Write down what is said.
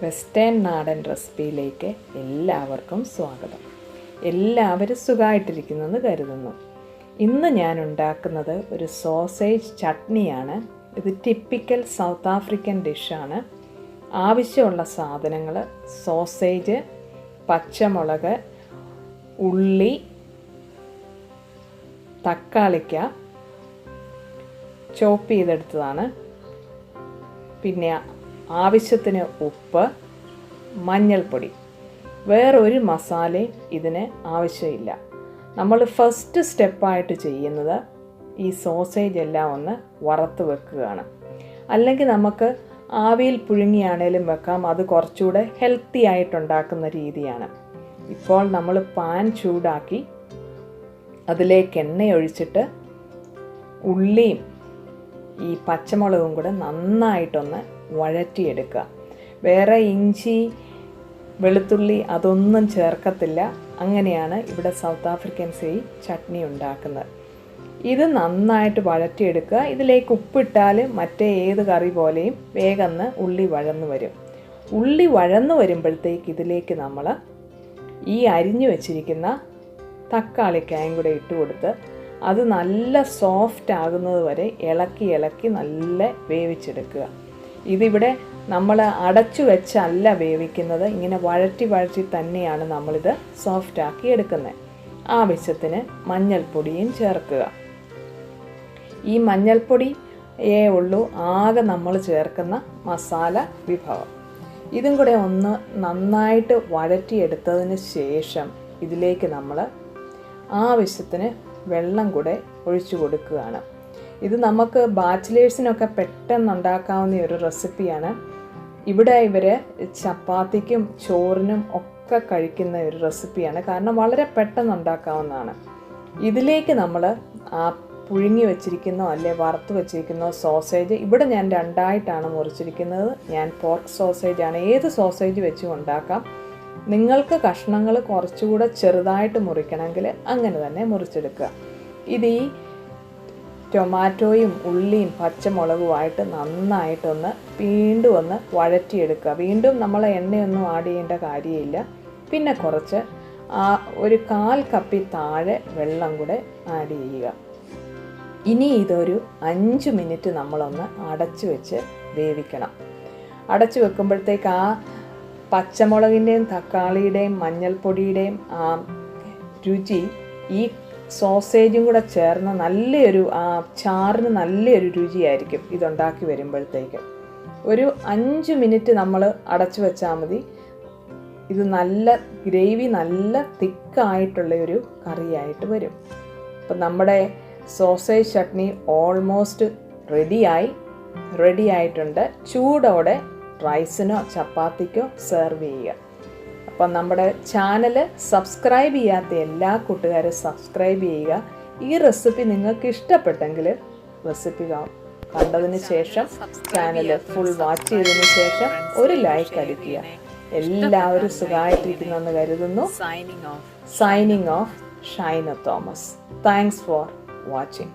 Western നാടൻ റെസിപ്പിയിലേക്ക് എല്ലാവർക്കും സ്വാഗതം. എല്ലാവരും സുഖമായിട്ടിരിക്കുന്നെന്ന് കരുതുന്നു. ഇന്ന് ഞാൻ ഉണ്ടാക്കുന്നത് ഒരു സോസേജ് ചട്നിയാണ്. ഇത് ടിപ്പിക്കൽ സൗത്ത് ആഫ്രിക്കൻ ഡിഷാണ്. ആവശ്യമുള്ള സാധനങ്ങൾ: സോസേജ്, പച്ചമുളക്, ഉള്ളി, തക്കാളിക്ക ചോപ്പ് ചെയ്തെടുത്തതാണ്, പിന്നെ ആവശ്യത്തിന് ഉപ്പ്, മഞ്ഞൾപ്പൊടി. വേറൊരു മസാലയും ഇതിന് ആവശ്യമില്ല. നമ്മൾ ഫസ്റ്റ് സ്റ്റെപ്പായിട്ട് ചെയ്യുന്നത് ഈ സോസേജ് എല്ലാം ഒന്ന് വറുത്ത് വെക്കുകയാണ്. അല്ലെങ്കിൽ നമുക്ക് ആവിയിൽ പുഴുങ്ങിയാണേലും വെക്കാം, അത് കുറച്ചുകൂടെ ഹെൽത്തി ആയിട്ടുണ്ടാക്കുന്ന രീതിയാണ്. ഇപ്പോൾ നമ്മൾ പാൻ ചൂടാക്കി അതിലേക്ക് എണ്ണ ഒഴിച്ചിട്ട് ഉള്ളിയും ഈ പച്ചമുളകും കൂടെ നന്നായിട്ടൊന്ന് വഴറ്റിയെടുക്കുക. വേറെ ഇഞ്ചി, വെളുത്തുള്ളി അതൊന്നും ചേർക്കത്തില്ല. അങ്ങനെയാണ് ഇവിടെ സൗത്ത് ആഫ്രിക്കൻസ് ഈ ചട്നി ഉണ്ടാക്കുന്നത്. ഇത് നന്നായിട്ട് വഴറ്റിയെടുക്കുക. ഇതിലേക്ക് ഉപ്പിട്ടാൽ മറ്റേ ഏത് കറി പോലെയും വേഗം ഉള്ളി വഴന്നു വരും. ഉള്ളി വഴന്നു വരുമ്പോഴത്തേക്ക് ഇതിലേക്ക് നമ്മൾ ഈ അരിഞ്ഞു വെച്ചിരിക്കുന്ന തക്കാളിക്കായും കൂടെ ഇട്ട് കൊടുത്ത് അത് നല്ല സോഫ്റ്റ് ആകുന്നത് വരെ ഇളക്കി നല്ല വേവിച്ചെടുക്കുക. ഇതിവിടെ നമ്മൾ അടച്ചു വെച്ചല്ല വേവിക്കുന്നത്, ഇങ്ങനെ വഴറ്റി തന്നെയാണ് നമ്മളിത് സോഫ്റ്റ് ആക്കി എടുക്കുന്നത്. ആവശ്യത്തിന് മഞ്ഞൾപ്പൊടിയും ചേർക്കുക. ഈ മഞ്ഞൾപ്പൊടിയേ ഉള്ളൂ ആകെ നമ്മൾ ചേർക്കുന്ന മസാല വിഭവം. ഇതും കൂടെ ഒന്ന് നന്നായിട്ട് വഴറ്റിയെടുത്തതിന് ശേഷം ഇതിലേക്ക് നമ്മൾ ആവശ്യത്തിന് വെള്ളം കൂടെ ഒഴിച്ചു കൊടുക്കുകയാണ്. ഇത് നമുക്ക് ബാച്ചിലേഴ്സിനൊക്കെ പെട്ടെന്ന് ഉണ്ടാക്കാവുന്ന ഒരു റെസിപ്പിയാണ്. ഇവിടെ ഇവർ ചപ്പാത്തിക്കും ചോറിനും ഒക്കെ കഴിക്കുന്ന ഒരു റെസിപ്പിയാണ്, കാരണം വളരെ പെട്ടെന്ന് ഉണ്ടാക്കാവുന്നതാണ്. ഇതിലേക്ക് നമ്മൾ ആ പുഴുങ്ങി വെച്ചിരിക്കുന്നോ അല്ലെ വറുത്ത് വെച്ചിരിക്കുന്നോ സോസേജ്, ഇവിടെ ഞാൻ രണ്ടായിട്ടാണ് മുറിച്ചിരിക്കുന്നത്. ഞാൻ പോർക്ക് സോസേജാണ്. ഏത് സോസേജ് വെച്ചും ഉണ്ടാക്കാം. നിങ്ങൾക്ക് കഷ്ണങ്ങൾ കുറച്ചുകൂടെ ചെറുതായിട്ട് മുറിക്കണമെങ്കിൽ അങ്ങനെ തന്നെ മുറിച്ചെടുക്കുക. ഇത് ഈ ടൊമാറ്റോയും ഉള്ളിയും പച്ചമുളകുമായിട്ട് നന്നായിട്ടൊന്ന് വീണ്ടും ഒന്ന് വഴറ്റിയെടുക്കുക. വീണ്ടും നമ്മൾ എണ്ണയൊന്നും ആഡ് ചെയ്യേണ്ട കാര്യമില്ല. പിന്നെ കുറച്ച് ഒരു 1/4 കപ്പിൽ താഴെ വെള്ളം കൂടെ ആഡ് ചെയ്യുക. ഇനി ഇതൊരു 5 മിനിറ്റ് നമ്മളൊന്ന് അടച്ചു വെച്ച് വേവിക്കണം. അടച്ചു വെക്കുമ്പോഴത്തേക്ക് ആ പച്ചമുളകിൻ്റെയും തക്കാളിയുടെയും മഞ്ഞൾപ്പൊടിയുടെയും ആ രുചി ഈ സോസേജും കൂടെ ചേർന്ന് നല്ലൊരു ചാറിന് നല്ലൊരു രുചിയായിരിക്കും ഇതുണ്ടാക്കി വരുമ്പോഴത്തേക്കും. ഒരു 5 മിനിറ്റ് നമ്മൾ അടച്ചു വെച്ചാൽ മതി. ഇത് നല്ല ഗ്രേവി, നല്ല തിക്കായിട്ടുള്ള ഒരു കറിയായിട്ട് വരും. അപ്പം നമ്മുടെ സോസേജ് ചട്നി ഓൾമോസ്റ്റ് റെഡി ആയിട്ടുണ്ട്. ചൂടോടെ റൈസിനോ ചപ്പാത്തിക്കോ സെർവ് ചെയ്യുക. അപ്പം നമ്മുടെ ചാനൽ സബ്സ്ക്രൈബ് ചെയ്യാത്ത എല്ലാ കൂട്ടുകാരും സബ്സ്ക്രൈബ് ചെയ്യുക. ഈ റെസിപ്പി നിങ്ങൾക്ക് ഇഷ്ടപ്പെട്ടെങ്കിൽ റെസിപ്പി കണ്ടതിന് ശേഷം ചാനൽ ഫുൾ വാച്ച് ചെയ്തതിന് ശേഷം ഒരു ലൈക്ക് അടിക്കുക. എല്ലാവരും സുഖമായിട്ടിരിക്കുന്നെന്ന് കരുതുന്നു. Signing off, Shaina Thomas. Thanks for watching.